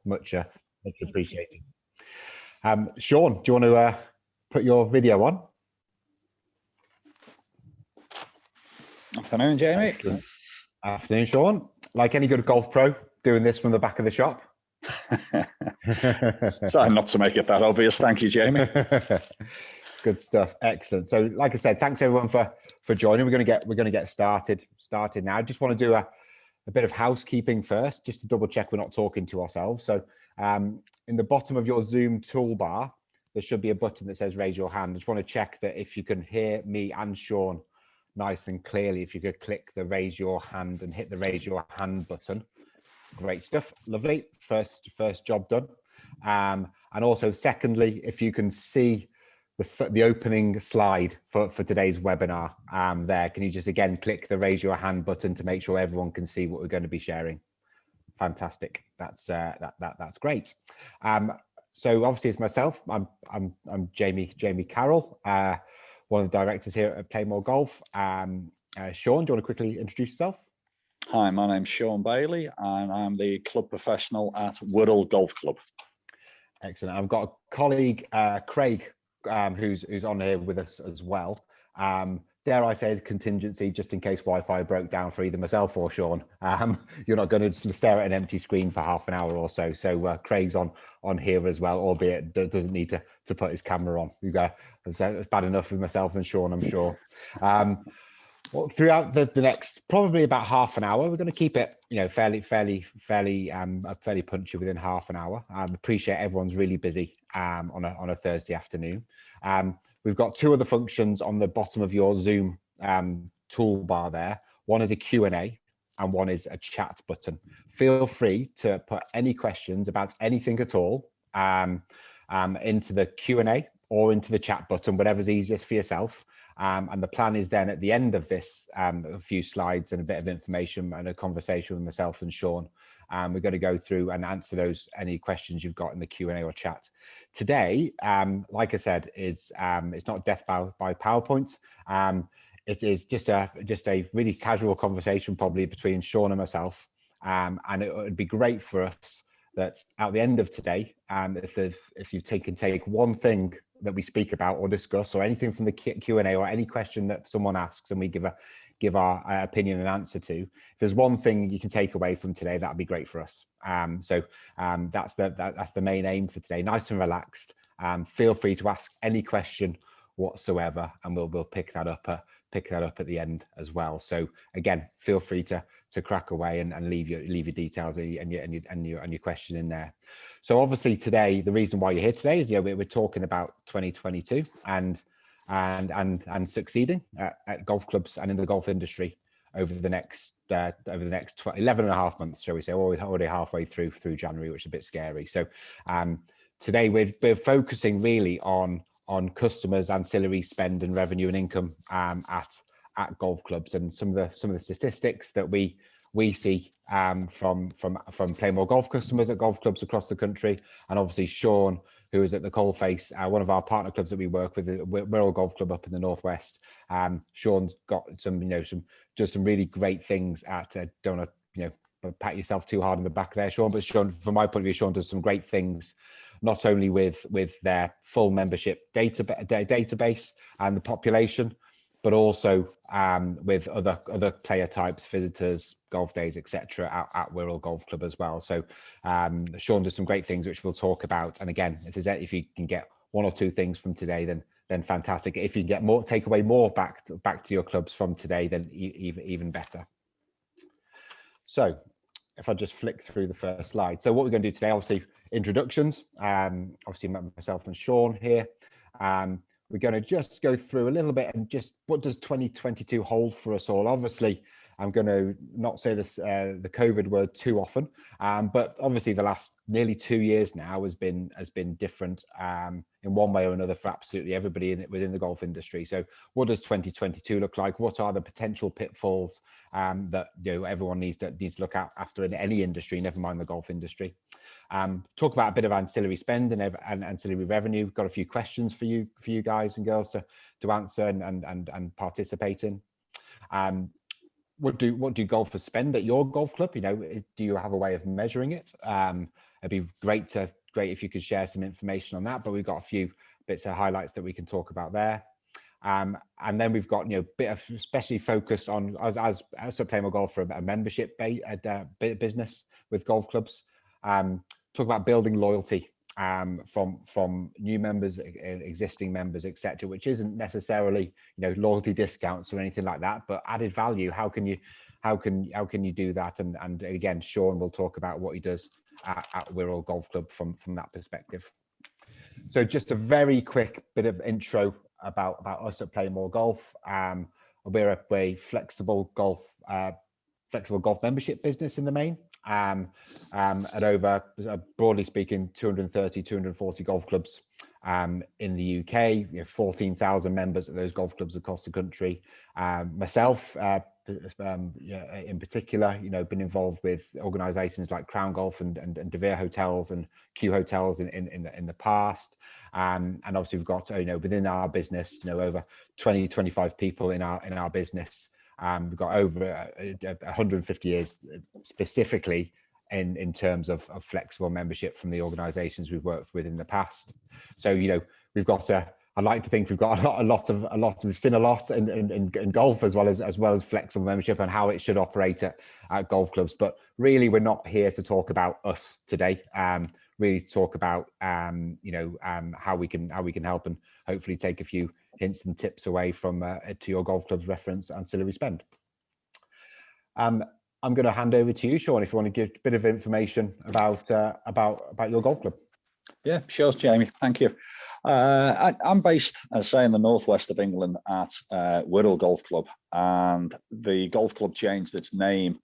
much appreciated. Sean, do you want to put your video on? Afternoon, Jamie. Excellent. Afternoon, Sean. Like any good golf pro, doing this from the back of the shop. Try not to make it that obvious. Thank you, Jamie. Good stuff. Excellent. So, like I said, thanks everyone for joining. We're going to get started now. I just want to do a bit of housekeeping first, just to double check we're not talking to ourselves. So, in the bottom of your Zoom toolbar, there should be a button that says raise your hand. I just want to check that if you can hear me and Sean nice and clearly, if you could click the raise your hand and hit the raise your hand button. Great stuff. Lovely. First job done. And also, secondly, if you can see the opening slide for today's webinar there, can you just again click the raise your hand button to make sure everyone can see what we're going to be sharing? Fantastic. That's great. So obviously it's myself. I'm Jamie Carroll, one of the directors here at PlayMoreGolf. Sean, do you want to quickly introduce yourself? Hi, my name's Sean Bailey, and I'm the club professional at Wirral Golf Club. Excellent. I've got a colleague, Craig, who's on here with us as well. Dare I say, is contingency, just in case Wi-Fi broke down for either myself or Sean. You're not going to stare at an empty screen for half an hour or so. So Craig's on here as well, albeit doesn't need to put his camera on. It's bad enough with myself and Sean, I'm sure. Well, throughout the next probably about half an hour, we're going to keep it, fairly punchy within half an hour. Appreciate everyone's really busy on a Thursday afternoon. We've got two other functions on the bottom of your Zoom toolbar there. One is a Q&A and one is a chat button. Feel free to put any questions about anything at all into the Q&A or into the chat button, whatever's easiest for yourself. And the plan is then at the end of this, a few slides and a bit of information and a conversation with myself and Sean. We're going to go through and answer any questions you've got in the Q&A or chat. Today, like I said, it's not death by PowerPoint. It is just a really casual conversation, probably between Sean and myself. And it would be great for us that at the end of today, if you take one thing that we speak about or discuss, or anything from the Q&A, or any question that someone asks and we give our opinion and answer to, if there's one thing you can take away from today, that'd be great for us. So that's the main aim for today. Nice and relaxed. Feel free to ask any question whatsoever, and we'll pick that up at the end as well. So again, feel free to crack away and leave your details and your question in there. So obviously today, the reason why you're here today is we're talking about 2022 and succeeding at golf clubs and in the golf industry over the next 11 and a half months, shall we say. We're already halfway through January, which is a bit scary. So today we're focusing really on customers, ancillary spend and revenue and income at golf clubs, and some of the statistics that we see from PlayMoreGolf customers at golf clubs across the country. And obviously Sean, who is at the Coalface, one of our partner clubs that we work with, Wirral Golf Club up in the Northwest. Sean's got some really great things at, don't want to, pat yourself too hard on the back there, Sean, but Sean, from my point of view, Sean does some great things, not only with their full membership database and the population, but also with other player types, visitors, golf days, etc. at Wirral Golf Club as well. So Sean does some great things, which we'll talk about. And again, if you can get one or two things from today, then fantastic. If you can get take away more back to your clubs from today, then even better. So if I just flick through the first slide. So what we're going to do today, obviously introductions. Obviously myself and Sean here. We're going to just go through a little bit and just what does 2022 hold for us all. Obviously, I'm going to not say this the COVID word too often, but obviously the last nearly 2 years now has been different in one way or another for absolutely everybody within the golf industry. So what does 2022 look like? What are the potential pitfalls that everyone needs to look at after in any industry, never mind the golf industry? Talk about a bit of ancillary spend and ancillary revenue. Got a few questions for you guys and girls to answer and participate in. What do golfers spend at your golf club? Do you have a way of measuring it? it'd be great if you could share some information on that, but we've got a few bits of highlights that we can talk about there. And then we've got, bit of especially focused on as at PlayMoreGolf for a membership business with golf clubs. Talk about building loyalty from new members, existing members, etc., which isn't necessarily loyalty discounts or anything like that, but added value. How can you do that? And again, Sean will talk about what he does at Wirral Golf Club from that perspective. So just a very quick bit of intro about us at PlayMoreGolf. We're a flexible golf membership business in the main. At over, broadly speaking, 240 golf clubs in the UK. 14,000 members at those golf clubs across the country. Myself, in particular, been involved with organisations like Crown Golf and De Vere Hotels and Q Hotels in the past. And obviously we've got within our business over 25 people in our business. We've got over 150 years specifically in terms of flexible membership from the organisations we've worked with in the past. So we've got I'd like to think we've got we've seen a lot in golf as well as flexible membership and how it should operate at golf clubs. But really, we're not here to talk about us today. Really talk about how we can help and hopefully take a few hints and tips away from to your golf club's reference ancillary spend. I'm going to hand over to you, Sean, if you want to give a bit of information about your golf club. Yeah, sure, Jamie. Thank you. I'm based, as I say, in the northwest of England at Wirral Golf Club, and the golf club changed its name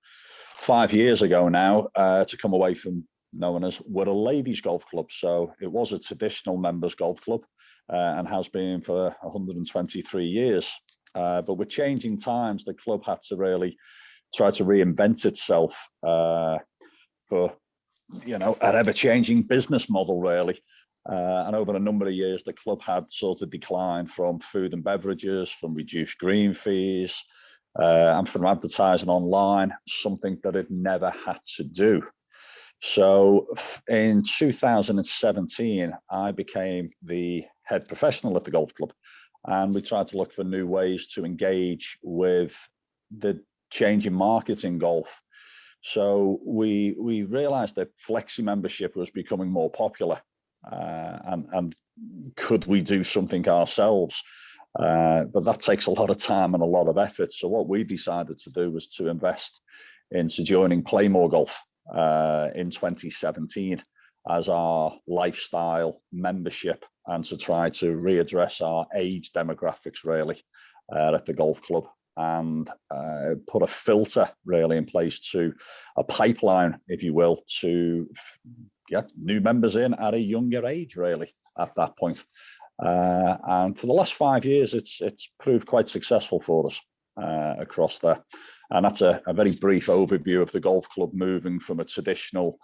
5 years ago now to come away from known as Wirral Ladies Golf Club. So it was a traditional members golf club and has been for 123 years. But with changing times, the club had to really try to reinvent itself for an ever-changing business model, really. And over a number of years, the club had sort of declined from food and beverages, from reduced green fees, and from advertising online, something that it never had to do. So in 2017, I became the head professional at the golf club, and we tried to look for new ways to engage with the changing market in golf. So we realized that flexi membership was becoming more popular, and could we do something ourselves? But that takes a lot of time and a lot of effort. So what we decided to do was to invest into joining PlayMoreGolf in 2017 as our lifestyle membership, and to try to readdress our age demographics really at the golf club, and put a filter really in place, to a pipeline, if you will, to get new members in at a younger age really at that point. And for the last 5 years, it's proved quite successful for us across there. And that's a very brief overview of the golf club moving from a traditional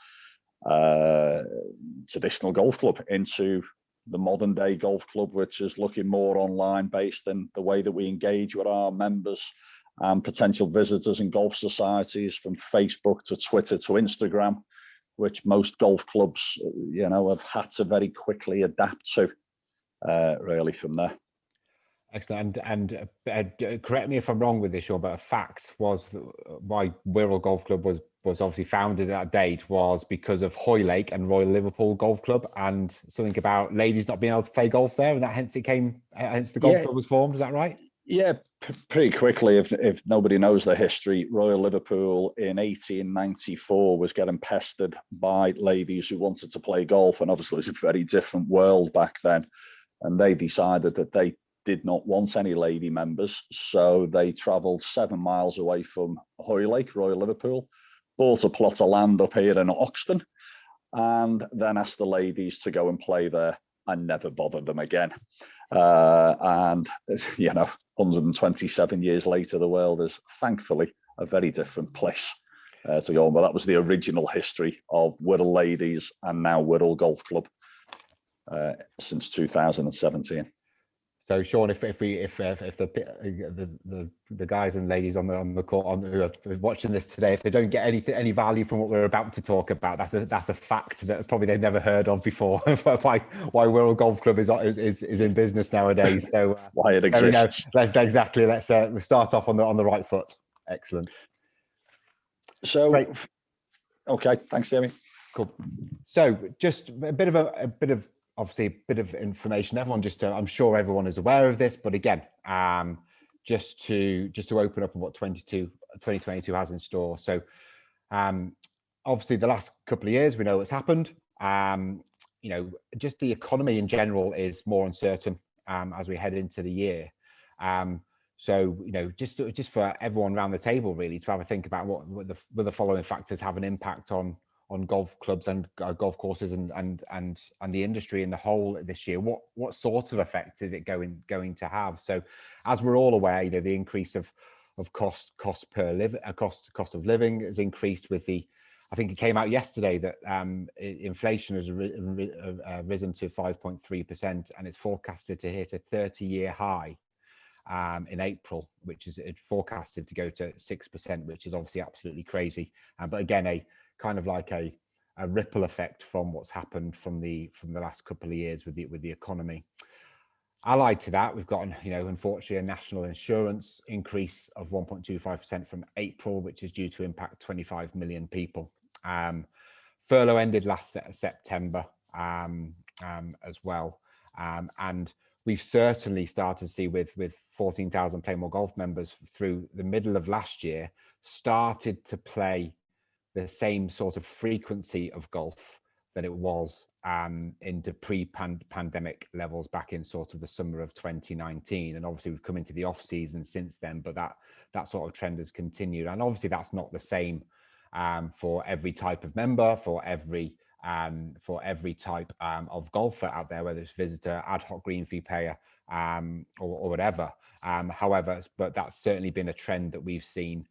golf club into the modern day golf club, which is looking more online based in the way that we engage with our members and potential visitors in golf societies, from Facebook to Twitter to Instagram, which most golf clubs, have had to very quickly adapt to really from there. Excellent. And correct me if I'm wrong with this, Sean, but a fact was why Wirral Golf Club was obviously founded at that date was because of Hoylake and Royal Liverpool Golf Club, and something about ladies not being able to play golf there, and that hence the golf club was formed. Is that right? Yeah, pretty quickly. If nobody knows the history, Royal Liverpool in 1894 was getting pestered by ladies who wanted to play golf, and obviously it was a very different world back then, and they decided that they did not want any lady members, so they travelled 7 miles away from Hoylake, Royal Liverpool, bought a plot of land up here in Oxton, and then asked the ladies to go and play there, and never bothered them again. And 127 years later, the world is thankfully a very different place to go on. But that was the original history of Wirral Ladies and now Wirral Golf Club since 2017. So Sean, if the guys and ladies on the call who are watching this today, if they don't get any value from what we're about to talk about, that's a fact that probably they've never heard of before. why Wirral Golf Club is in business nowadays. So why it exists. Exactly. Let's start off on the right foot. Excellent. So, great. Okay, thanks, Jamie. Cool. So just a bit of obviously a bit of information. Everyone I'm sure everyone is aware of this, but again, just to open up on what 2022 has in store. So obviously the last couple of years, we know what's happened. Just the economy in general is more uncertain as we head into the year. So, just for everyone around the table, really, to have a think about what the following factors have an impact on golf clubs and golf courses and the industry in the whole this year. What sort of effect is it going to have? So, as we're all aware, the increase of cost of living has increased with the. I think it came out yesterday that inflation has risen to 5.3%, and it's forecasted to hit a 30-year high in April, which is forecasted to go to 6%, which is obviously absolutely crazy. But again, a kind of like a ripple effect from what's happened from the last couple of years with the economy. Allied to that, we've got, unfortunately, a national insurance increase of 1.25% from April, which is due to impact 25 million people. Furlough ended last September as well, and we've certainly started to see with 14,000 PlayMoreGolf members through the middle of last year started to play the same sort of frequency of golf that it was into pre-pandemic levels back in sort of the summer of 2019. And obviously we've come into the off season since then, but that sort of trend has continued. And obviously that's not the same for every type of member, for every type of golfer out there, whether it's visitor, ad hoc green fee payer, or whatever. However, but that's certainly been a trend that we've seen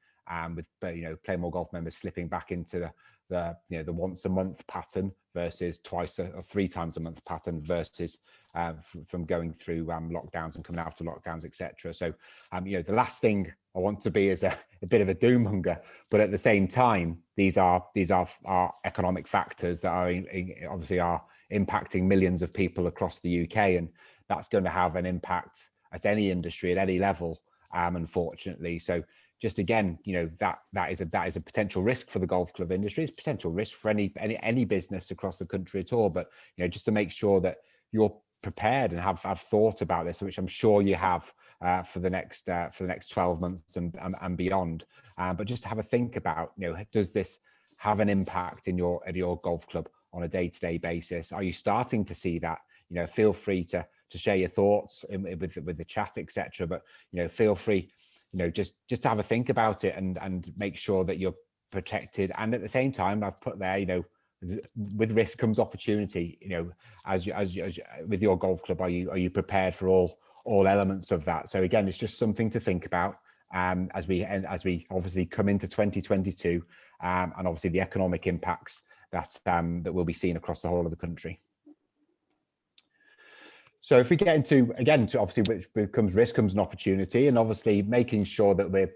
with PlayMoreGolf members slipping back into the once a month pattern versus twice or three times a month pattern versus from going through lockdowns and coming out of lockdowns, etc. So the last thing I want to be is a bit of a doom monger, but at the same time, these are economic factors that are obviously are impacting millions of people across the UK, and that's going to have an impact at any industry at any level, unfortunately. So just again, that is a potential risk for the golf club industry. It's a potential risk for any business across the country at all. But just to make sure that you're prepared and have thought about this, which I'm sure you have for the next 12 months and beyond. But just to have a think about, does this have an impact in your golf club on a day-to-day basis? Are you starting to see that? Feel free to share your thoughts with the chat, etc. But feel free. Just to have a think about it and make sure that you're protected. And at the same time, I've put there, with risk comes opportunity. As with your golf club, are you prepared for all elements of that? So again, it's just something to think about as we obviously come into 2022, and obviously the economic impacts that will be seen across the whole of the country. So if we get into obviously which becomes risk comes an opportunity, and obviously making sure that we're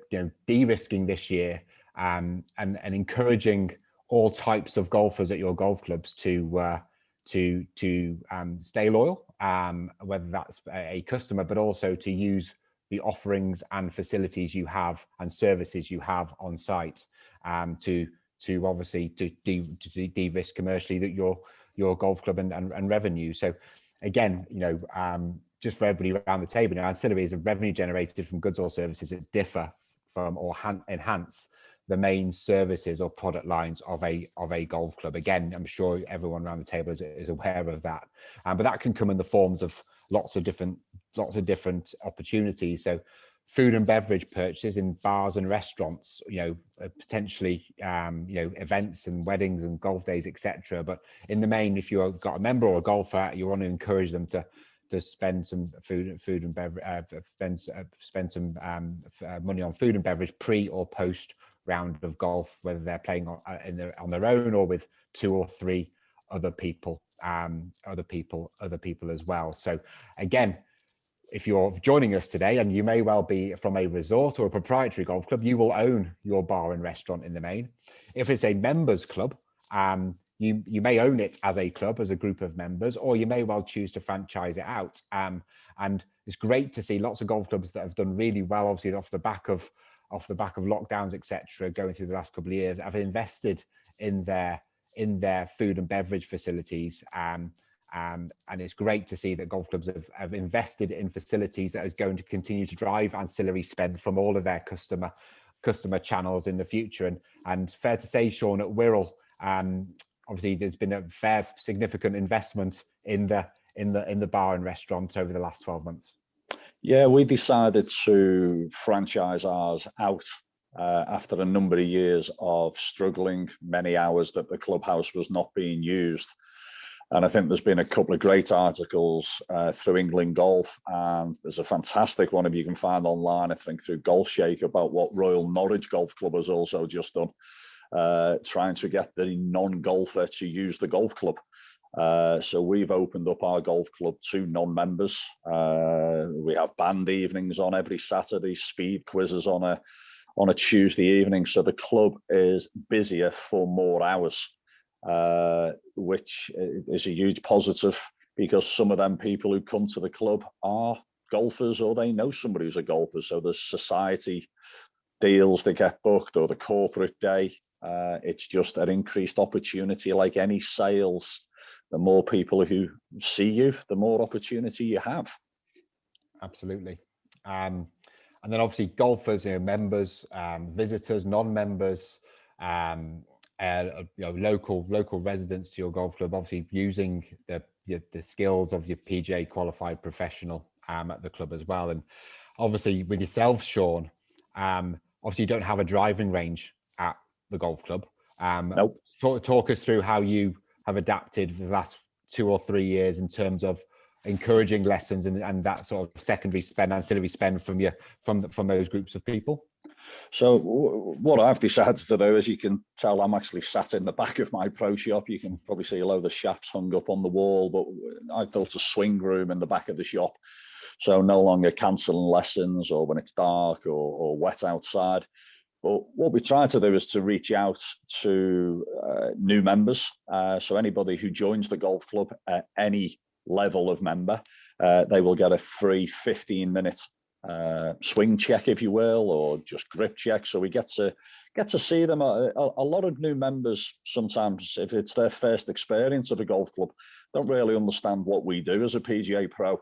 de-risking this year and encouraging all types of golfers at your golf clubs to stay loyal, whether that's a customer, but also to use the offerings and facilities you have and services you have on site to obviously to de-risk commercially that your golf club and revenue. So again, just for everybody around the table, ancillary is a revenue generated from goods or services that differ from or enhance the main services or product lines of a golf club. Again, I'm sure everyone around the table is aware of that, but that can come in the forms of lots of different opportunities. So food and beverage purchases in bars and restaurants, potentially, events and weddings and golf days, etc. But in the main, if you've got a member or a golfer, you want to encourage them to spend some food and beverage, spend some money on food and beverage pre or post round of golf, whether they're playing on their own or with two or three other people as well. So again, if you're joining us today, and you may well be from a resort or a proprietary golf club, you will own your bar and restaurant in the main. If it's a members club, you may own it as a club, as a group of members, or you may well choose to franchise it out. And it's great to see lots of golf clubs that have done really well, obviously off the back of lockdowns, etc., going through the last couple of years, have invested in their food and beverage facilities. And it's great to see that golf clubs have invested in facilities that is going to continue to drive ancillary spend from all of their customer channels in the future. And fair to say, Sean, at Wirral, obviously there's been a fair significant investment in the bar and restaurant over the last 12 months. Yeah, we decided to franchise ours out after a number of years of struggling, many hours that the clubhouse was not being used. And I think there's been a couple of great articles through England Golf, and there's a fantastic one if you can find online, I think, through Golf Shake, about what Royal Norwich Golf Club has also just done, trying to get the non-golfer to use the golf club. So we've opened up our golf club to non-members. We have band evenings on every Saturday, speed quizzes on a Tuesday evening. So the club is busier for more hours, which is a huge positive, because some of them people who come to the club are golfers, or they know somebody who's a golfer. So the society deals that get booked, or the corporate day, it's just an increased opportunity. Like any sales, the more people who see you, the more opportunity you have. Absolutely. And then obviously golfers, members, visitors, non-members, local residents to your golf club, obviously using the skills of your PGA qualified professional at the club as well. And obviously with yourself, Sean, obviously you don't have a driving range at the golf club. Nope. Talk us through how you have adapted for the last 2 or 3 years in terms of encouraging lessons and that sort of secondary spend, ancillary spend from those groups of people. So what I've decided to do, as you can tell, I'm actually sat in the back of my pro shop. You can probably see a load of shafts hung up on the wall, but I built a swing room in the back of the shop. So no longer cancelling lessons or when it's dark or wet outside. But what we try to do is to reach out to new members. So anybody who joins the golf club at any level of member, they will get a free 15-minute swing check, if you will, or just grip check. So we get to see them. A lot of new members, sometimes if it's their first experience of a golf club, don't really understand what we do as a PGA Pro.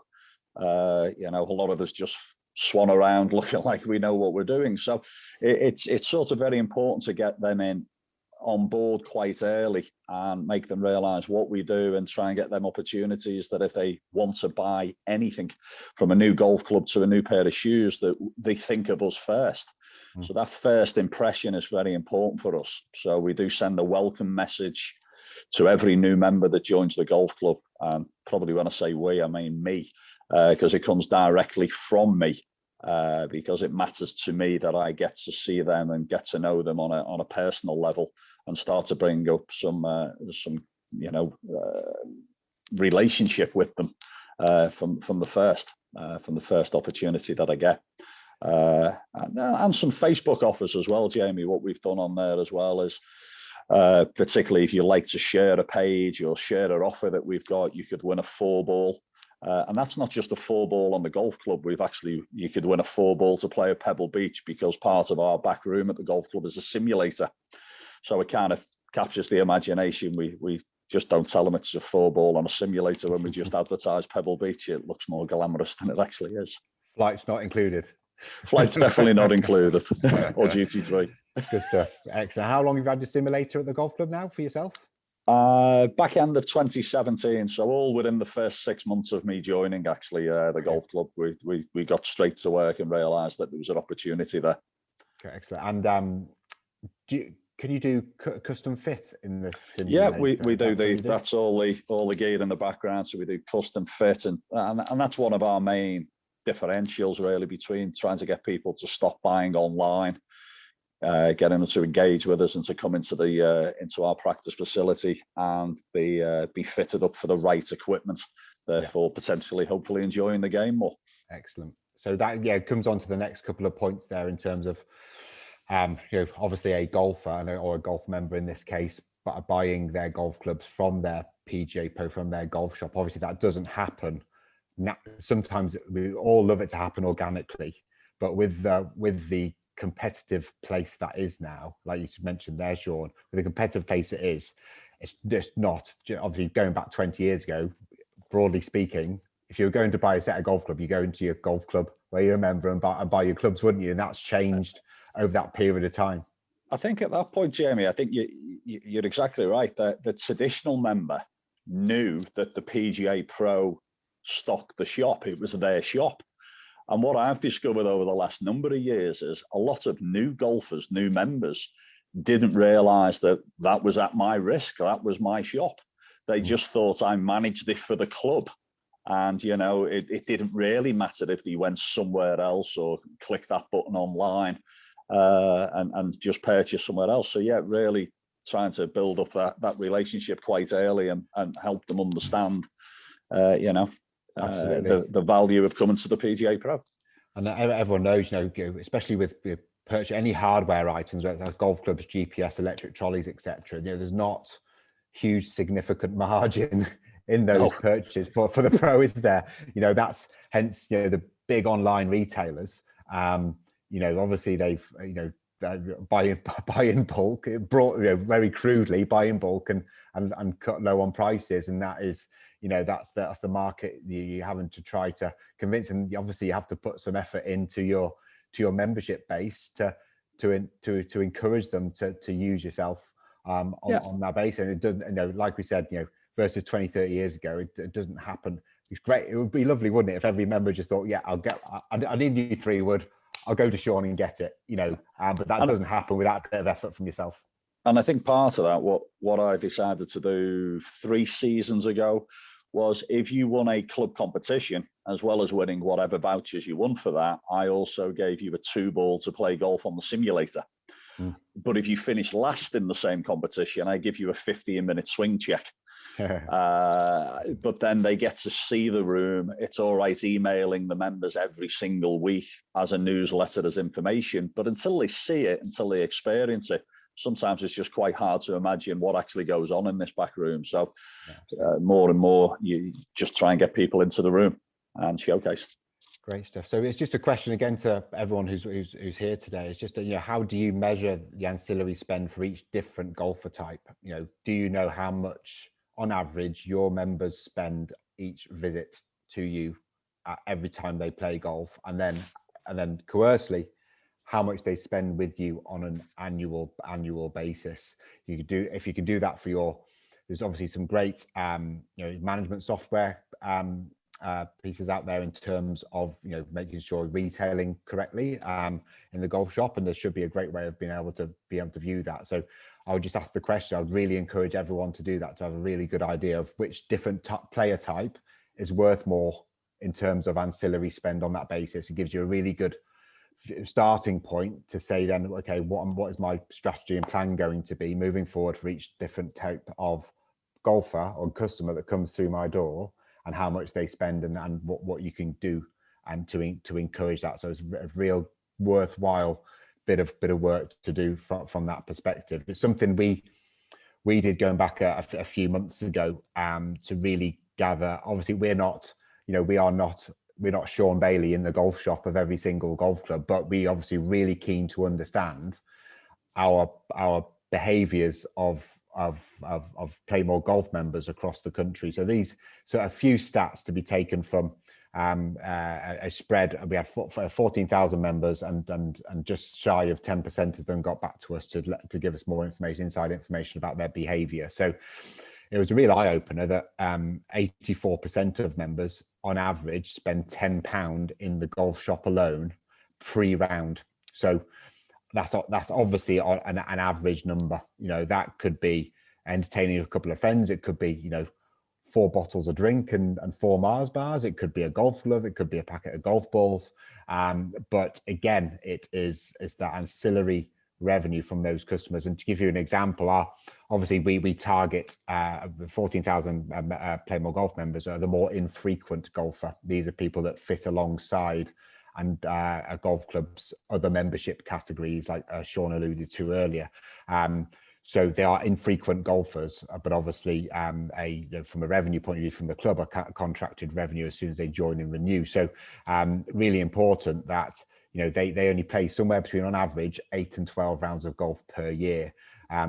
A lot of us just swan around looking like we know what we're doing. So it's sort of very important to get them on board quite early and make them realize what we do, and try and get them opportunities that if they want to buy anything from a new golf club to a new pair of shoes, that they think of us first. So that first impression is very important for us. So we do send a welcome message to every new member that joins the golf club. And probably when I say we, I mean me, because it comes directly from me, because it matters to me that I get to see them and get to know them on a personal level, and start to bring up some relationship with them from the first opportunity that I get. And some Facebook offers as well, Jamie. What we've done on there as well is, particularly if you like to share a page or share an offer that we've got, you could win a 4-ball. And that's not just a 4-ball on the golf club. You could win a 4-ball to play at Pebble Beach, because part of our back room at the golf club is a simulator. So it kind of captures the imagination. We just don't tell them it's a 4-ball on a simulator when we just advertise Pebble Beach. It looks more glamorous than it actually is. Flight's not included. Flight's definitely not included, or duty free. Good stuff. Excellent. How long have you had your simulator at the golf club now for yourself? Back end of 2017, so all within the first 6 months of me joining, actually, the golf club, we got straight to work and realised that there was an opportunity there. Okay, excellent. And can you do custom fit in this simulator? Yeah, we do. That's all the gear in the background. So we do custom fit, and that's one of our main differentials really between trying to get people to stop buying online, getting them to engage with us and to come into our practice facility and be fitted up for the right equipment, therefore potentially, hopefully enjoying the game more. Excellent. So that comes on to the next couple of points there in terms of obviously a golfer or a golf member in this case, but buying their golf clubs from their PGA Pro, from their golf shop. Obviously that doesn't happen. Sometimes we all love it to happen organically, but with the competitive place that is now, like you mentioned there, Sean, with the competitive place it is, it's just not, obviously going back 20 years ago, broadly speaking, if you were going to buy a set of golf club, you go into your golf club where you're a member and buy your clubs, wouldn't you? And that's changed over that period of time. I think at that point, Jamie, I think you're exactly right. The traditional member knew that the PGA Pro stocked the shop. It was their shop. And what I've discovered over the last number of years is a lot of new golfers, new members, didn't realize that was at my risk. That was my shop. They just thought I managed it for the club. And, it didn't really matter if they went somewhere else or clicked that button online and just purchase somewhere else. So, really trying to build up that relationship quite early and help them understand, the value of coming to the PGA Pro. And everyone knows, especially with purchase any hardware items, whether that's golf clubs, GPS, electric trolleys, etc. There's not huge significant margin in those purchases, but for the pro, is there? That's hence the big online retailers. Obviously they've buy in bulk, brought very crudely, buy in bulk and cut low on prices, and that is. That's the market you're having to try to convince, and obviously you have to put some effort into your membership base to encourage them to use yourself on that base. And it doesn't, like we said, versus 20, 30 years ago, it doesn't happen. It's great. It would be lovely, wouldn't it, if every member just thought, I need you 3 wood, I'll go to Sean and get it, but that doesn't happen without a bit of effort from yourself. And I think part of that, what I decided to do 3 seasons ago, was if you won a club competition, as well as winning whatever vouchers you won for that, I also gave you a 2-ball to play golf on the simulator. But if you finish last in the same competition, I give you a 15-minute swing check. But then they get to see the room. It's all right emailing the members every single week as a newsletter, as information. But until they see it, until they experience it, sometimes it's just quite hard to imagine what actually goes on in this back room. So more and more, you just try and get people into the room and showcase. Great stuff. So it's just a question again to everyone who's here today. It's just how do you measure the ancillary spend for each different golfer type? Do you know how much on average your members spend each visit to you every time they play golf, and then conversely, how much they spend with you on an annual basis? If you can do that for there's obviously some great management software pieces out there in terms of making sure retailing correctly in the golf shop, and there should be a great way of being able to view that. So I would just ask the question. I would really encourage everyone to do that, to have a really good idea of which different player type is worth more in terms of ancillary spend on that basis. It gives you a really good starting point to say then, okay, what is my strategy and plan going to be moving forward for each different type of golfer or customer that comes through my door, and how much they spend, and what you can do and to encourage that. So it's a real worthwhile bit of work to do from that perspective. It's something we did going back a few months ago to really gather. Obviously we're not Sean Bailey in the golf shop of every single golf club, but we obviously really keen to understand our behaviors of PlayMoreGolf members across the country. So a few stats to be taken from a spread. We had 14,000 members, and just shy of 10% of them got back to us to give us more information, inside information about their behavior. So it was a real eye-opener that 84% of members on average spend £10 in the golf shop alone pre-round. So that's obviously an average number. That could be entertaining a couple of friends. It could be 4 bottles of drink and 4 Mars bars. It could be a golf glove. It could be a packet of golf balls. But again, it's that ancillary revenue from those customers. And to give you an example, obviously we target 14,000 PlayMoreGolf members are the more infrequent golfer. These are people that fit alongside and a golf club's other membership categories, like Sean alluded to earlier. So they are infrequent golfers, but obviously from a revenue point of view from the club, are contracted revenue as soon as they join and renew. So really important that they only play somewhere between, on average, 8 and 12 rounds of golf per year.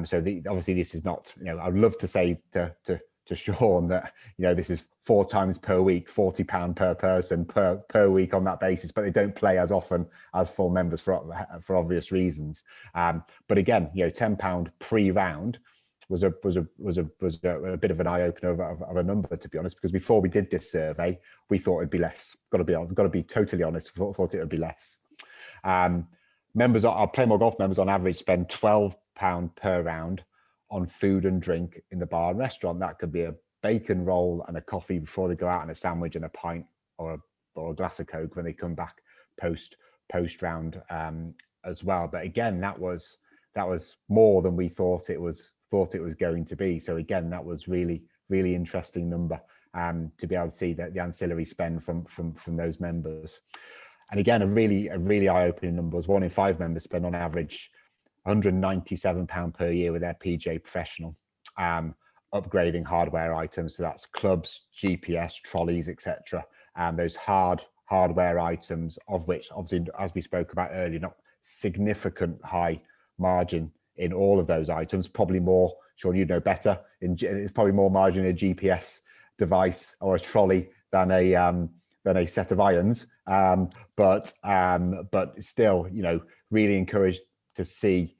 So obviously this is not, I'd love to say to Sean that this is 4 times per week, £40 per person per week on that basis, but they don't play as often as full members for obvious reasons. But again, £10 pre-round was a bit of an eye opener of a number, to be honest, because before we did this survey, we thought it'd be less. Got to be totally honest. We thought it would be less. Members, our PlayMoreGolf members on average spend £12 per round on food and drink in the bar and restaurant. That could be a bacon roll and a coffee before they go out, and a sandwich and a pint or a glass of Coke when they come back post round as well. But again, that was more than we thought it was going to be. So again, that was really interesting number to be able to see that the ancillary spend from those members. And again, a really eye-opening number was 1 in 5 members spend on average £197 per year with their PGA Professional, upgrading hardware items. So that's clubs, GPS, trolleys, etc. Those hardware items, of which obviously, as we spoke about earlier, not significant high margin in all of those items. Probably more, Sean, you know better. It's probably more margin in a GPS device or a trolley than a set of irons. But still, really encouraged to see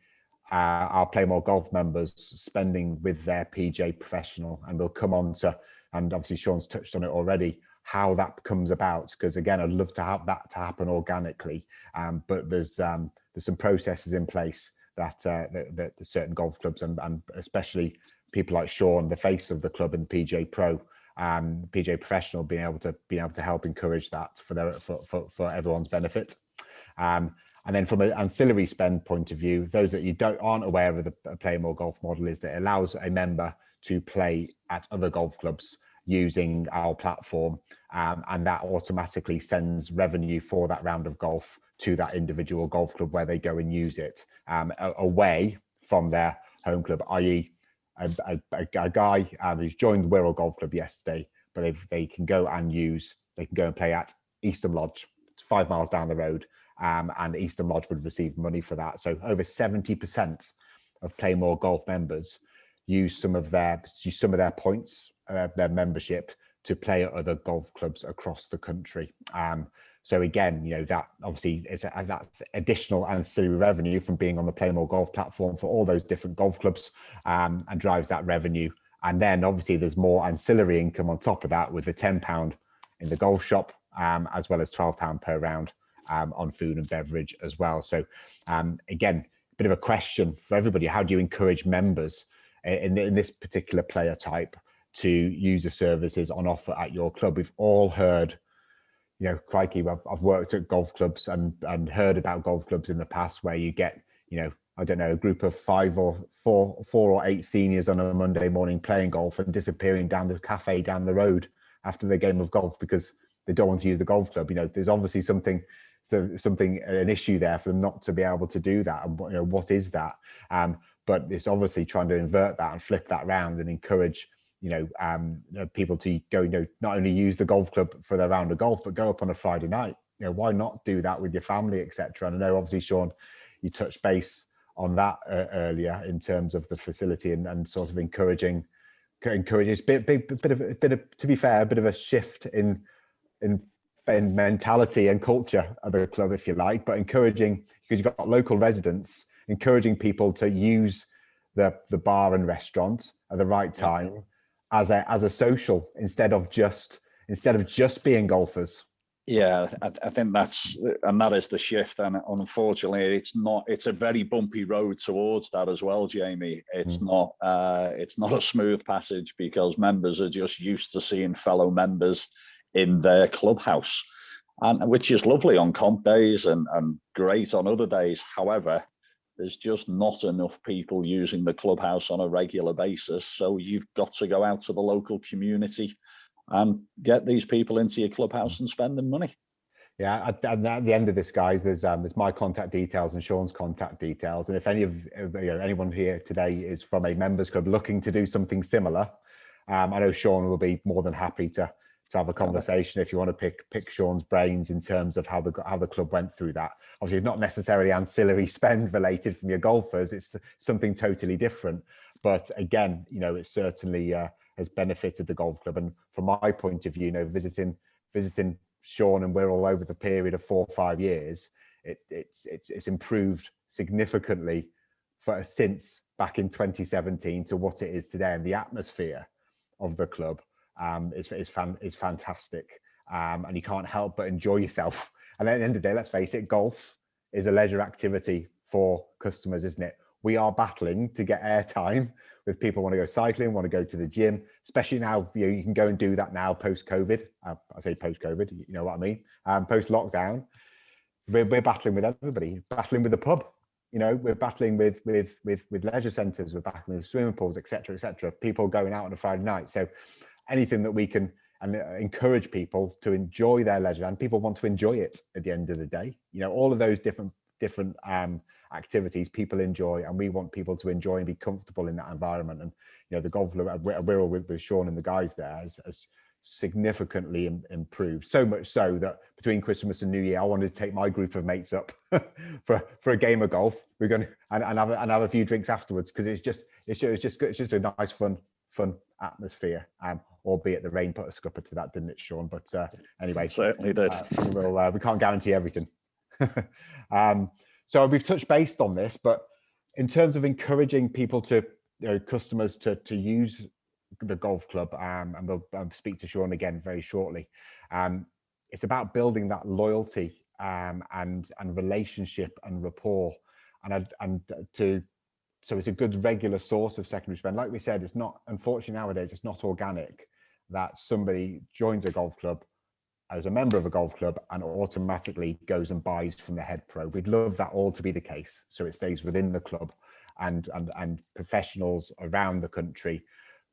our PlayMoreGolf members spending with their PGA Professional. And we'll come on to, and obviously Sean's touched on it already, how that comes about, because again, I'd love to have that to happen organically, but there's some processes in place that certain golf clubs and especially people like Sean, the face of the club, and PGA Professional, being able to help encourage that for everyone's benefit. And then from an ancillary spend point of view, those that aren't aware of the PlayMoreGolf model, is that it allows a member to play at other golf clubs using our platform, and that automatically sends revenue for that round of golf to that individual golf club where they go and use it, away from their home club, i.e. a guy who's joined the Wirral Golf Club yesterday, but they can go and play at Eastham Lodge. It's 5 miles down the road, and Eastham Lodge would receive money for that. So over 70% of PlayMoreGolf members use some of their points, their membership, to play at other golf clubs across the country. So again, that obviously that's additional ancillary revenue from being on the PlayMoreGolf platform for all those different golf clubs, and drives that revenue. And then obviously there's more ancillary income on top of that, with the £10 in the golf shop, as well as £12 per round on food and beverage as well. So again, a bit of a question for everybody: how do you encourage members in this particular player type to use the services on offer at your club? We've all heard, crikey, I've worked at golf clubs and heard about golf clubs in the past where you get, I don't know, a group of 5 or 4 or 8 seniors on a Monday morning playing golf and disappearing down the cafe down the road after the game of golf because they don't want to use the golf club. There's obviously an issue there for them not to be able to do that. And what is that? But it's obviously trying to invert that and flip that round and encourage people to go, not only use the golf club for their round of golf, but go up on a Friday night. Why not do that with your family, etc. And I know obviously, Sean, you touched base on that earlier in terms of the facility and sort of encouraging. It's to be fair, a bit of a shift in mentality and culture of the club, if you like, but encouraging, because you've got local residents, encouraging people to use the bar and restaurant at the right time as a social instead of just being golfers. Yeah, I think that is the shift, and unfortunately, it's a very bumpy road towards that as well, Jamie. It's not a smooth passage, because members are just used to seeing fellow members in their clubhouse, and which is lovely on comp days and great on other days. However, there's just not enough people using the clubhouse on a regular basis. So you've got to go out to the local community and get these people into your clubhouse and spend them money. Yeah, at the end of this, guys, there's my contact details and Sean's contact details. And if any of anyone here today is from a members club looking to do something similar, I know Sean will be more than happy to have a conversation if you want to pick Sean's brains in terms of how the club went through that. Obviously, it's not necessarily ancillary spend related from your golfers; it's something totally different. But again, it certainly has benefited the golf club. And from my point of view, visiting Sean and we're all over the period of 4 or 5 years, it's improved significantly since back in 2017 to what it is today, and the atmosphere of the club is fantastic, and you can't help but enjoy yourself. And at the end of the day, let's face it, golf is a leisure activity for customers, isn't it? We are battling to get airtime with people who want to go cycling, want to go to the gym, especially now. You can go and do that now post-COVID. I say post-COVID, you know what I mean? Post-lockdown, we're battling with everybody, battling with the pub. We're battling with leisure centres, we're battling with swimming pools, etc., people going out on a Friday night. So anything that we can and encourage people to enjoy their leisure, and people want to enjoy it at the end of the day. All of those different activities people enjoy, and we want people to enjoy and be comfortable in that environment. And the golf club we're all with Sean and the guys there has significantly improved, so much so that between Christmas and New Year I wanted to take my group of mates up for a game of golf. We're going to and have a few drinks afterwards, because it's just a nice fun atmosphere, albeit the rain put a scupper to that, didn't it, Sean? But anyway, certainly did. We can't guarantee everything. So we've touched base on this, but in terms of encouraging people customers to use the golf club, and we'll speak to Sean again very shortly. It's about building that loyalty and relationship and rapport, so it's a good regular source of secondary spend. Like we said, it's not, unfortunately nowadays, it's not organic that somebody joins a golf club as a member of a golf club and automatically goes and buys from the Head Pro. We'd love that all to be the case, so it stays within the club, and professionals around the country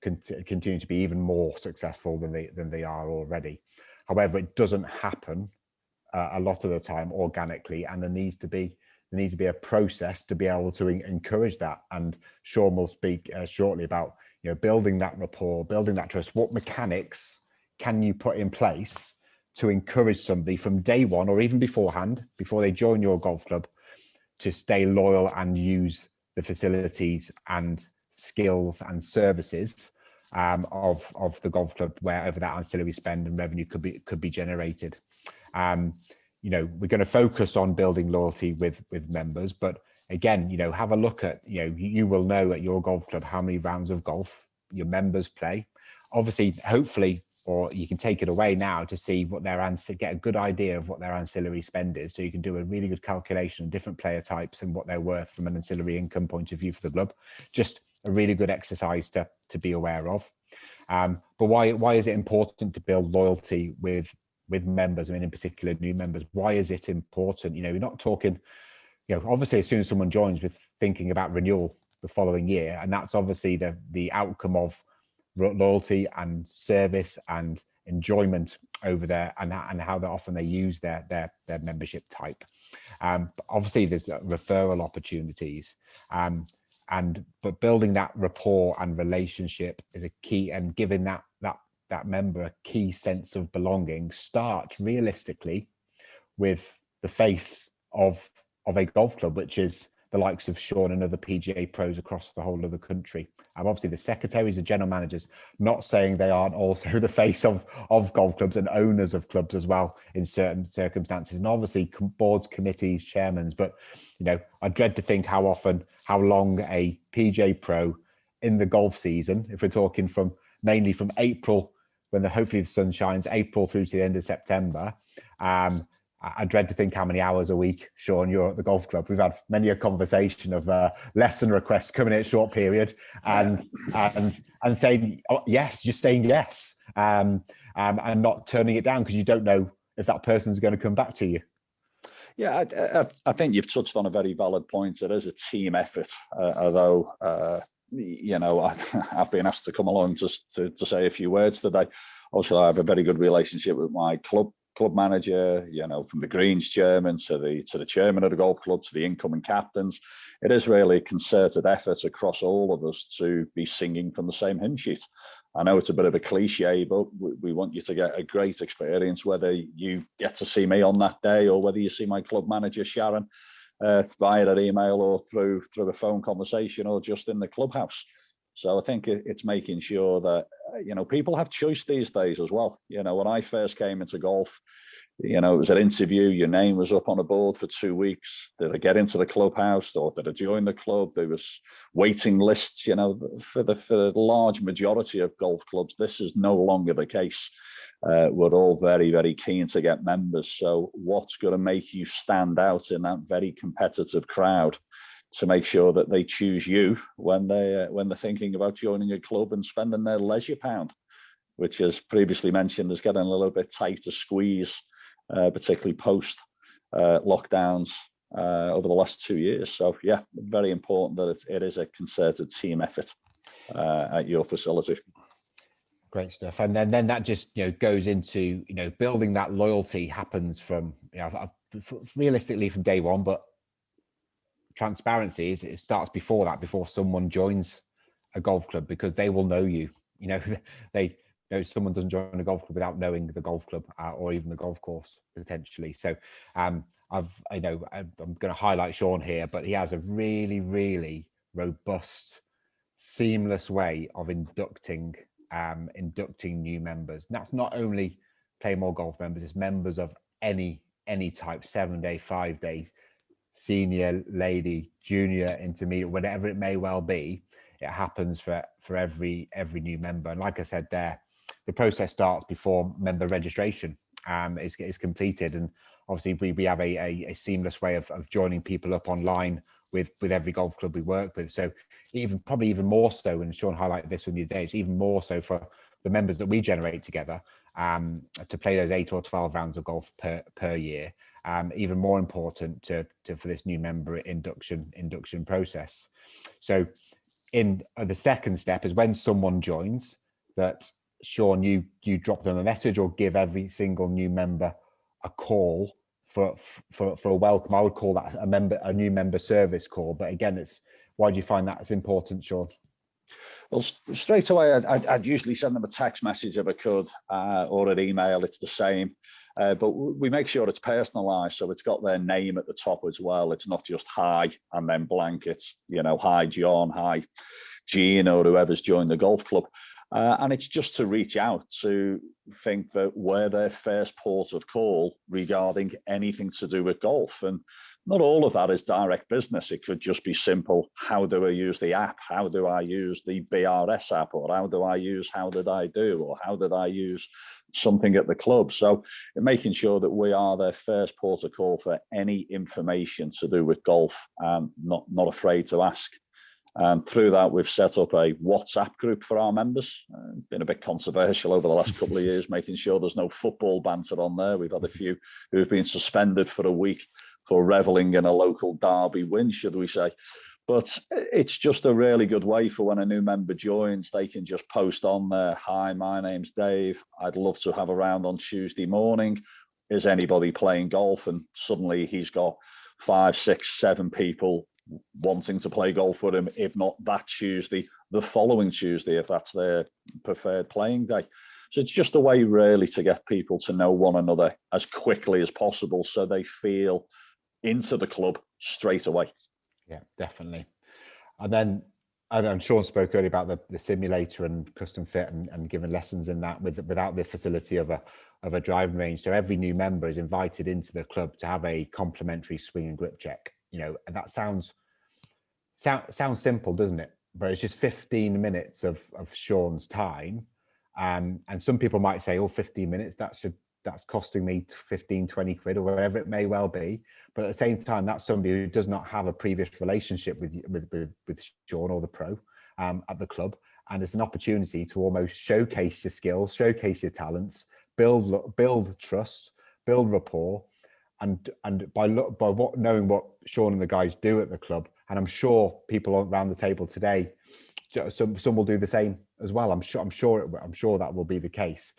continue to be even more successful than they are already. However, it doesn't happen a lot of the time organically, and there needs to be a process to be able to encourage that. And Sean will speak shortly about building that rapport, building that trust. What mechanics can you put in place to encourage somebody from day one, or even beforehand, before they join your golf club, to stay loyal and use the facilities and skills and services of the golf club, wherever that ancillary spend and revenue could be generated. We're going to focus on building loyalty with members, but again, have a look at, you will know at your golf club how many rounds of golf your members play. Obviously, hopefully, or you can take it away now to see what get a good idea of what their ancillary spend is, so you can do a really good calculation of different player types and what they're worth from an ancillary income point of view for the club. Just a really good exercise to be aware of. But why is it important to build loyalty with members? I mean, in particular, new members. Why is it important? You're not talking, obviously as soon as someone joins, with thinking about renewal the following year, and that's obviously the outcome of loyalty and service and enjoyment over there, and how often they use their membership type. Obviously there's referral opportunities, but building that rapport and relationship is a key, and giving that member a key sense of belonging starts realistically with the face of a golf club, which is the likes of Sean and other PGA pros across the whole of the country. And obviously the secretaries, the general managers, not saying they aren't also the face of golf clubs and owners of clubs as well in certain circumstances, and obviously boards, committees, chairmen. But I dread to think how long a PGA pro in the golf season, if we're talking mainly from April, when hopefully the sun shines, April through to the end of September, I dread to think how many hours a week, Sean, you're at the golf club. We've had many a conversation of lesson requests coming in a short period, and saying yes, just saying yes, and not turning it down because you don't know if that person's going to come back to you. Yeah, I think you've touched on a very valid point. It is a team effort, although I've been asked to come along to say a few words today. Also, I have a very good relationship with my club manager, from the Greens chairman to the chairman of the golf club to the incoming captains. It is really a concerted effort across all of us to be singing from the same hymn sheet. I know it's a bit of a cliche, but we want you to get a great experience, whether you get to see me on that day or whether you see my club manager, Sharon, via an email or through a phone conversation or just in the clubhouse. So I think it's making sure that, people have choice these days as well. When I first came into golf, it was an interview, your name was up on a board for 2 weeks. Did I get into the clubhouse or did I join the club? There was waiting lists, for the large majority of golf clubs. This is no longer the case. We're all very, very keen to get members. So what's going to make you stand out in that very competitive crowd to make sure that they choose you when they're thinking about joining a club and spending their leisure pound, which, as previously mentioned, is getting a little bit tight to squeeze, particularly post lockdowns over the last 2 years. So yeah, very important that it is a concerted team effort at your facility. Great stuff. And then that just goes into building that loyalty happens from realistically from day one, but transparency it starts before that, before someone joins a golf club, because they will know you. Someone doesn't join a golf club without knowing the golf club or even the golf course potentially. So I'm going to highlight Sean here, but he has a really, really robust, seamless way of inducting new members. And that's not only PlayMoreGolf members, it's members of any type, 7-day, 5-day, senior, lady, junior, intermediate, whatever it may well be. It happens for every new member. And like I said there, the process starts before member registration is completed. And obviously we have a seamless way of joining people up online with every golf club we work with. So probably even more so, and Sean highlighted this with you today, it's even more so for the members that we generate together to play those 8 or 12 rounds of golf per year. Even more important for this new member induction process. So in the second step is when someone joins, that Sean, you drop them a message or give every single new member a call for a welcome. I would call that a new member service call. But again, why do you find that as important, Sean? Well, straight away, I'd usually send them a text message if I could, or an email. It's the same. But we make sure it's personalised, so it's got their name at the top as well. It's not just hi and then blank. It's, hi John, hi Jean, or whoever's joined the golf club. And it's just to reach out to think that we're their first port of call regarding anything to do with golf. And not all of that is direct business. It could just be simple. How do I use the app? How do I use the BRS app? Or how do I use How Did I Do? Or how did I use something at the club? So making sure that we are their first port of call for any information to do with golf, and not afraid to ask. And through that, we've set up a WhatsApp group for our members. Been a bit controversial over the last couple of years, making sure there's no football banter on there. We've had a few who've been suspended for a week for reveling in a local derby win, should we say. But it's just a really good way for when a new member joins, they can just post on there, hi, my name's Dave. I'd love to have a round on Tuesday morning. Is anybody playing golf? And suddenly he's got 5, 6, 7 people wanting to play golf with him, if not that Tuesday, the following Tuesday, if that's their preferred playing day. So it's just a way really to get people to know one another as quickly as possible so they feel into the club straight away. Yeah, definitely. And then Sean spoke earlier about the simulator and custom fit and giving lessons in that without the facility of a driving range. So every new member is invited into the club to have a complimentary swing and grip check. And that sounds simple, doesn't it? But it's just 15 minutes of Sean's time. And some people might say, 15 minutes, that's costing me 15, 20 quid or whatever it may well be. But at the same time, that's somebody who does not have a previous relationship with Sean or the pro at the club. And it's an opportunity to almost showcase your skills, showcase your talents, build trust, build rapport, and by what knowing what Sean and the guys do at the club, and I'm sure people around the table today, some will do the same as well. I'm sure that will be the case,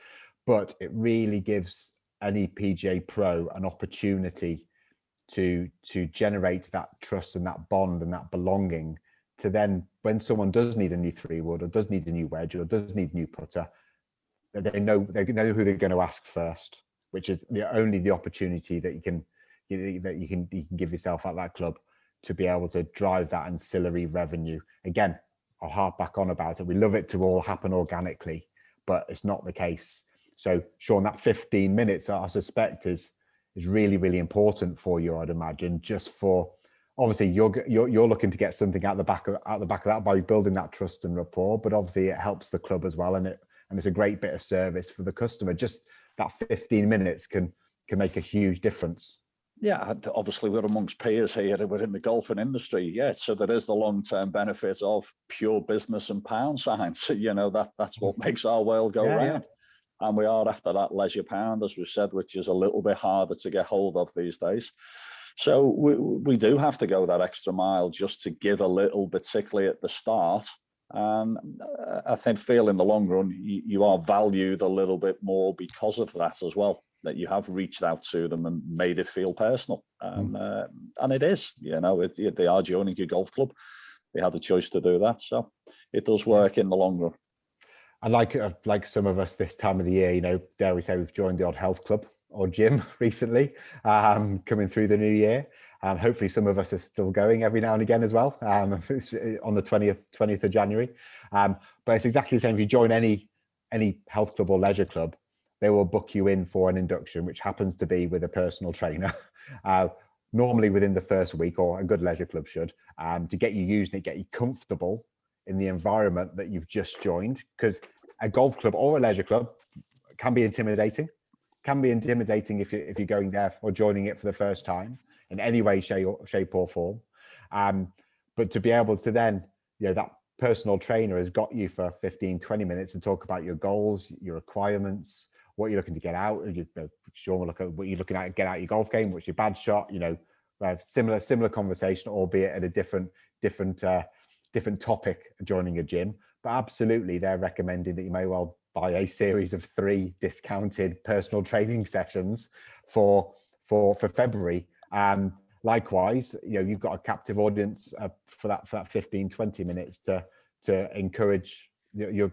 but it really gives any PGA pro an opportunity to generate that trust and that bond and that belonging, to then when someone does need a new 3-wood or does need a new wedge or does need a new putter, they know who they're going to ask first, which is only the opportunity that you can give yourself at that club to be able to drive that ancillary revenue. Again, I'll harp back on about it. We love it to all happen organically, but it's not the case. So Sean, that 15 minutes, I suspect, is really, really important for you, I'd imagine, just for, obviously you're looking to get something out the back of that by building that trust and rapport, but obviously it helps the club as well, and it's a great bit of service for the customer. Just that 15 minutes can make a huge difference. Yeah, obviously we're amongst peers here. We're in the golfing industry. Yeah, so there is the long-term benefit of pure business and pound signs. You know, that's what makes our world go round. Yeah. And we are after that leisure pound, as we've said, which is a little bit harder to get hold of these days. So we do have to go that extra mile just to give a little, particularly at the start. And I feel in the long run, you are valued a little bit more because of that as well, that you have reached out to them and made it feel personal. And it is, you know, they are joining your golf club. They had a choice to do that. So it does work in the long run. And like some of us this time of the year, you know, dare we say we've joined the odd health club or gym recently, coming through the new year. Hopefully some of us are still going every now and again as well, on the 20th of January. But it's exactly the same. If you join any health club or leisure club, they will book you in for an induction, which happens to be with a personal trainer, normally within the first week, or a good leisure club should, to get you using it, get you comfortable in the environment that you've just joined. Because a golf club or a leisure club can be intimidating. If you're going there or joining it for the first time in any way, shape or form. But to be able to then, you know, that personal trainer has got you for 15, 20 minutes to talk about your goals, your requirements, what you're looking to get out. Sean will look at what you're looking at, get out your golf game, what's your bad shot, you know, similar conversation, albeit at a different topic joining a gym. But absolutely, they're recommending that you may well buy a series of 3 discounted personal training sessions for February. Likewise, you know, you've got a captive audience for that 15, 20 minutes to encourage your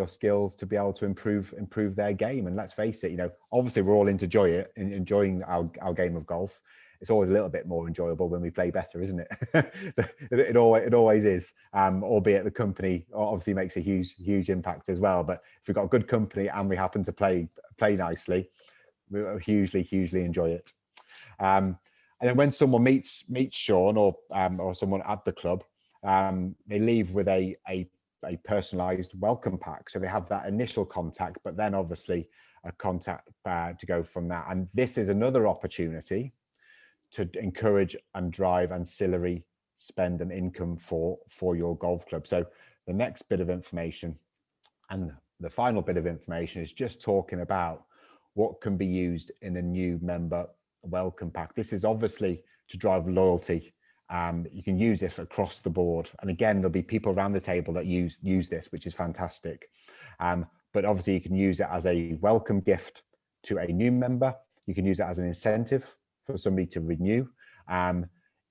skills to be able to improve their game. And let's face it, you know, obviously we're all enjoying our game of golf. It's always a little bit more enjoyable when we play better, isn't it? It always is, albeit the company obviously makes a huge impact as well. But if we've got a good company and we happen to play nicely, we hugely enjoy it. And then when someone meets Sean or someone at the club, they leave with a personalized welcome pack. So they have that initial contact, but then obviously a contact to go from that. And this is another opportunity to encourage and drive ancillary spend and income for your golf club. So the next bit of information and the final bit of information is just talking about what can be used in a new member welcome pack. This is obviously to drive loyalty. You can use this across the board. And again, there'll be people around the table that use this, which is fantastic. But obviously you can use it as a welcome gift to a new member. You can use it as an incentive for somebody to renew.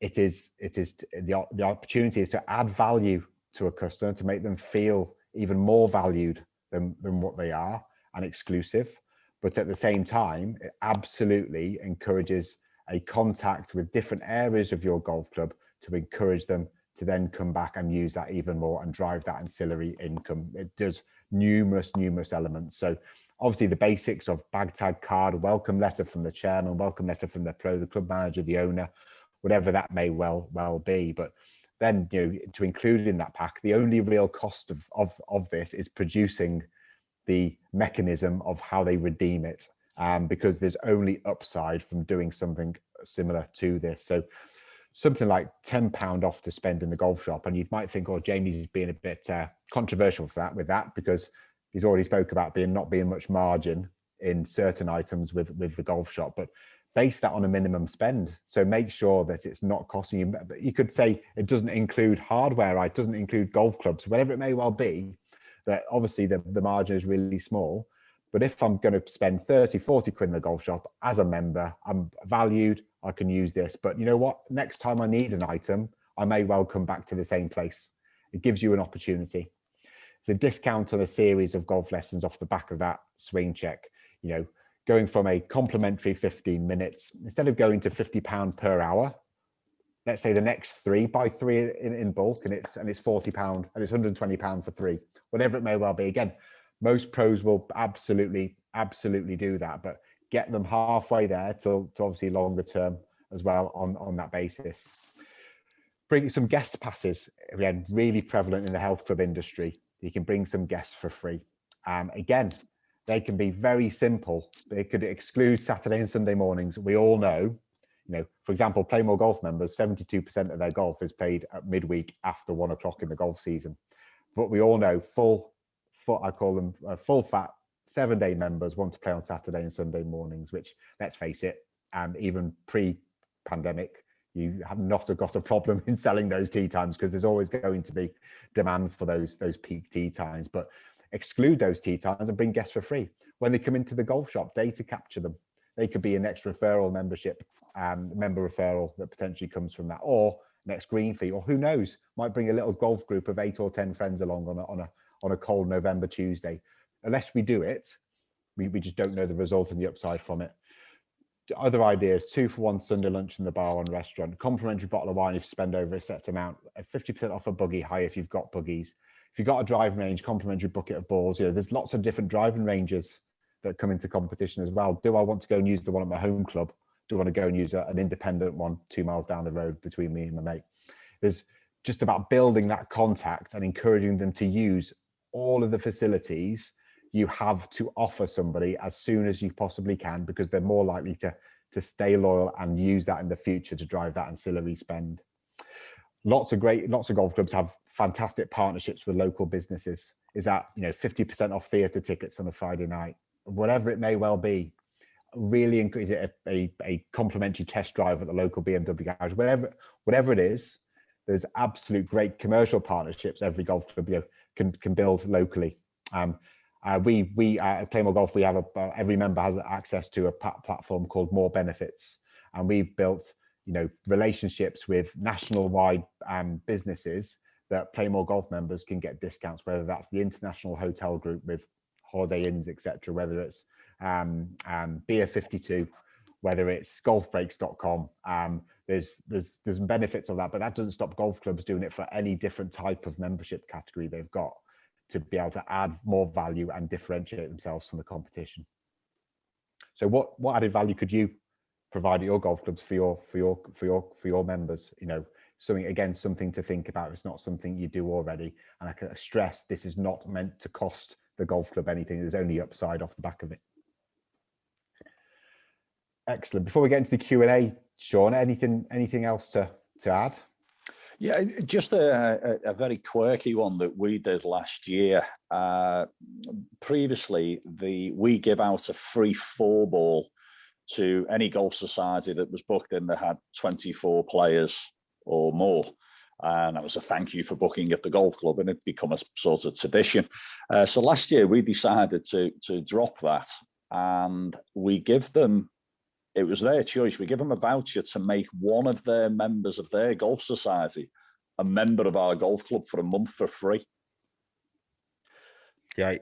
It is the opportunity is to add value to a customer, to make them feel even more valued than what they are and exclusive. But at the same time, it absolutely encourages a contact with different areas of your golf club to encourage them to then come back and use that even more and drive that ancillary income. It does numerous elements. So obviously the basics of bag tag card, welcome letter from the chairman, welcome letter from the pro, the club manager, the owner, whatever that may well be. But then, you know, to include in that pack, the only real cost of this is producing the mechanism of how they redeem it, because there's only upside from doing something similar to this. So something like £10 off to spend in the golf shop, and you might think, oh, Jamie's being a bit controversial with that because he's already spoke about not being much margin in certain items with the golf shop. But base that on a minimum spend. So make sure that it's not costing you. But you could say it doesn't include hardware, it doesn't include golf clubs, whatever it may well be, that obviously the margin is really small. But if I'm going to spend 30, 40 quid in the golf shop as a member, I'm valued, I can use this. But you know what? Next time I need an item, I may well come back to the same place. It gives you an opportunity. It's a discount on a series of golf lessons off the back of that swing check. You know, going from a complimentary 15 minutes, instead of going to £50 per hour, let's say the next three, buy three in bulk, and it's £40 and it's £120 for three, whatever it may well be. Again, most pros will absolutely do that, but get them halfway there to obviously longer term as well on that basis. Bring some guest passes, again, really prevalent in the health club industry. You can bring some guests for free. Again, they can be very simple. They could exclude Saturday and Sunday mornings. We all know, you know, for example, PlayMoreGolf members, 72% of their golf is played at midweek after 1 o'clock in the golf season. But we all know I call them full fat 7-day members want to play on Saturday and Sunday mornings, which, let's face it, even pre-pandemic, you have not got a problem in selling those tee times, because there's always going to be demand for those peak tee times. But exclude those tee times and bring guests for free. When they come into the golf shop, data capture them. They could be an extra referral membership, member referral that potentially comes from that, or next green fee, or who knows, might bring a little golf group of 8 or 10 friends along on a cold November Tuesday. Unless we do it, we just don't know the result and the upside from it. Other ideas: 2-for-1 Sunday lunch in the bar and restaurant, complimentary bottle of wine if you spend over a set amount, 50% off a buggy hire if you've got buggies. If you've got a driving range, complimentary bucket of balls. You know, there's lots of different driving ranges that come into competition as well. Do I want to go and use the one at my home club? Do I want to go and use an independent one 2 miles down the road between me and my mate? There's just about building that contact and encouraging them to use all of the facilities you have to offer somebody as soon as you possibly can, because they're more likely to stay loyal and use that in the future to drive that ancillary spend. Lots of golf clubs have fantastic partnerships with local businesses. Is that, you know, 50% off theatre tickets on a Friday night, whatever it may well be. Really encourage a complimentary test drive at the local BMW garage, whatever it is. There's absolute great commercial partnerships every golf club, you know, can build locally. We at PlayMoreGolf, we have every member has access to a platform called More Benefits, and we've built, you know, relationships with national-wide businesses that PlayMoreGolf members can get discounts, whether that's the International Hotel Group with Holiday Inns, etc., whether it's Beer 52, whether it's golfbreaks.com. There's benefits of that, but that doesn't stop golf clubs doing it for any different type of membership category they've got, to be able to add more value and differentiate themselves from the competition. So what added value could you provide at your golf clubs for your members? You know, something to think about. It's not something you do already, and I can stress this is not meant to cost the golf club anything. There's only upside off the back of it. Excellent. Before we get into the Q&A, Sean, anything else to add? Yeah, just a very quirky one that we did last year. Previously, we give out a free 4-ball to any golf society that was booked in that had 24 players or more. And that was a thank you for booking at the golf club, and it become a sort of tradition. So last year we decided to drop that, and we give them, it was their choice, we give them a voucher to make one of their members of their golf society a member of our golf club for a month for free. Yeah,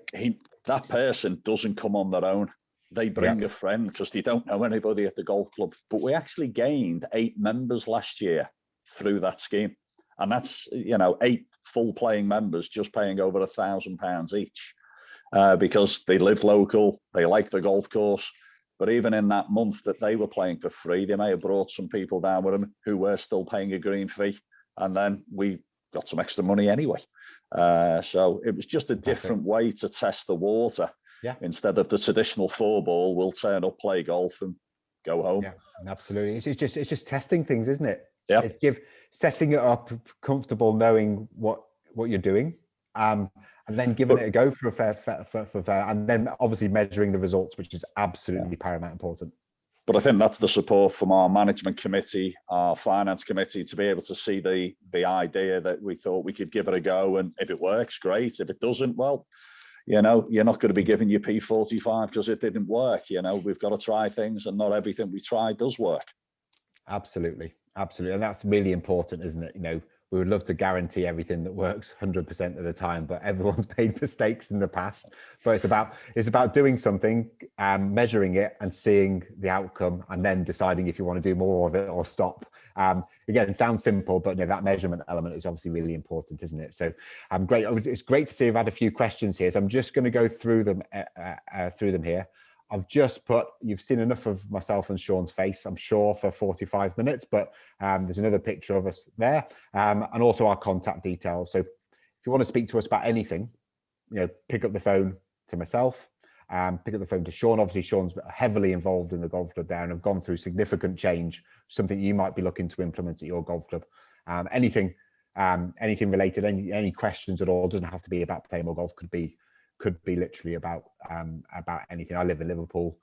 that person doesn't come on their own. They bring a friend because they don't know anybody at the golf club. But we actually gained 8 members last year through that scheme. And that's, you know, 8 full playing members just paying over £1,000 each because they live local, they like the golf course. But even in that month that they were playing for free, they may have brought some people down with them who were still paying a green fee. And then we got some extra money anyway. So it was just a different way to test the water. Yeah. Instead of the traditional 4-ball, we'll turn up, play golf, and go home. Yeah, absolutely. It's just testing things, isn't it? Yeah. It's setting it up comfortable, knowing what you're doing, and then giving it a go for a fair, and then obviously measuring the results, which is absolutely paramount important. But I think that's the support from our management committee, our finance committee, to be able to see the idea that we thought we could give it a go. And if it works, great. If it doesn't, well, you know, you're not going to be giving your P45 because it didn't work. You know, we've got to try things, and not everything we try does work. Absolutely. Absolutely. And that's really important, isn't it? You know, we would love to guarantee everything that works 100% of the time, but everyone's made mistakes in the past. But it's about doing something, measuring it and seeing the outcome, and then deciding if you want to do more of it or stop. Again, it sounds simple, but you know, that measurement element is obviously really important, isn't it? So great. It's great to see you've had a few questions here. So I'm just going to go through them here. I've just put, you've seen enough of myself and Sean's face, I'm sure, for 45 minutes, but there's another picture of us there, and also our contact details. So if you want to speak to us about anything, you know, pick up the phone to myself, pick up the phone to Sean. Obviously, Sean's heavily involved in the golf club there and have gone through significant change, something you might be looking to implement at your golf club. Anything related, any questions at all, doesn't have to be about PlayMoreGolf, could be literally about anything. I live in Liverpool.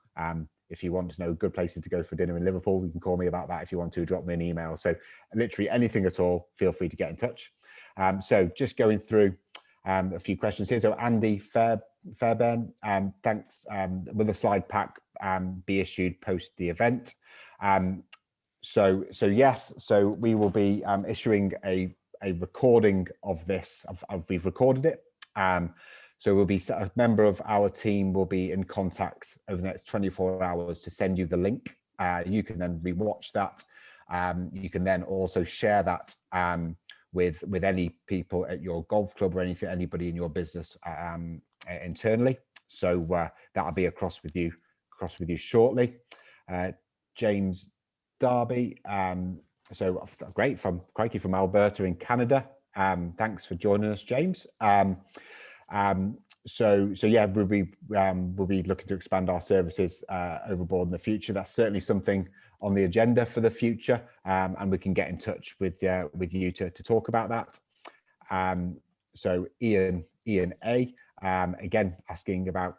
If you want to know good places to go for dinner in Liverpool, you can call me about that. If you want to, drop me an email. So literally anything at all, feel free to get in touch. So just going through a few questions here. So Andy Fairbairn, thanks. Will the slide pack be issued post the event? So yes, so we will be issuing a recording of this. We've recorded it. So we'll be, a member of our team will be in contact over the next 24 hours to send you the link. You can then rewatch that. You can then also share that with any people at your golf club or anybody in your business internally. So that'll be across with you shortly. James Darby, so great, from Alberta in Canada. Thanks for joining us, James. So yeah, we'll be looking to expand our services overboard in the future. That's certainly something on the agenda for the future, and we can get in touch with you to talk about that. So Ian A, again asking about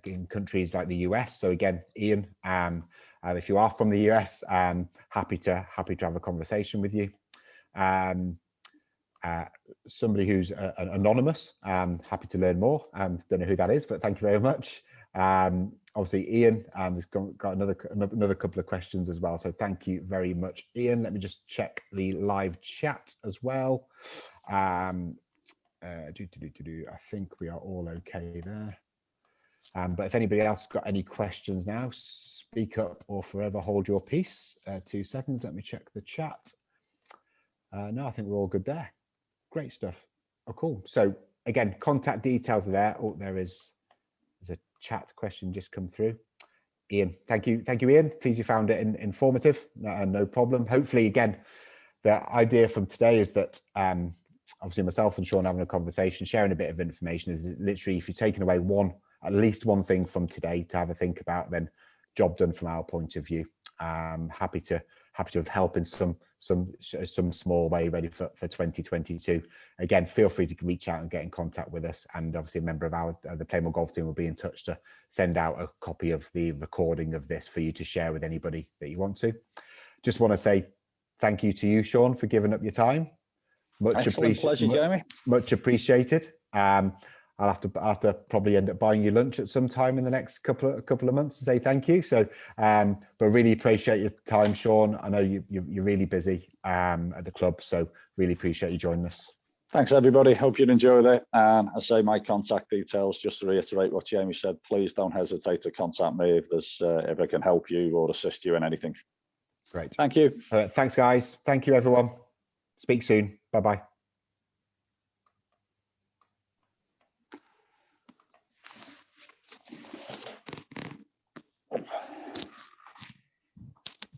in countries like the US. So again, Ian, if you are from the US, happy to have a conversation with you. Somebody who's anonymous, happy to learn more. Don't know who that is, but thank you very much. Obviously, Ian has got another couple of questions as well. So thank you very much, Ian. Let me just check the live chat as well. I think we are all okay there. But if anybody else has got any questions now, speak up or forever hold your peace. 2 seconds. Let me check the chat. No, I think we're all good there. Great stuff. Oh, cool. So again, contact details are there. Oh, there's a chat question just come through. Ian, thank you, Ian. Please, you found it informative. No problem. Hopefully, again, the idea from today is that obviously myself and Sean having a conversation, sharing a bit of information, is literally, if you've taken away at least one thing from today to have a think about, then job done from our point of view. Happy to help in some small way, ready for 2022. Again, feel free to reach out and get in contact with us, and obviously a member of the PlayMoreGolf team will be in touch to send out a copy of the recording of this for you to share with anybody that you want to. Just want to say thank you to you, Sean, for giving up your time. Excellent, pleasure, Jamie. Much appreciated. I'll have to probably end up buying you lunch at some time in the next couple of months to say thank you. So, but really appreciate your time, Sean. I know you're really busy at the club, so really appreciate you joining us. Thanks, everybody. Hope you enjoyed it. And I say my contact details, just to reiterate what Jamie said, please don't hesitate to contact me if I can help you or assist you in anything. Great. Thank you. Thanks, guys. Thank you, everyone. Speak soon. Bye-bye.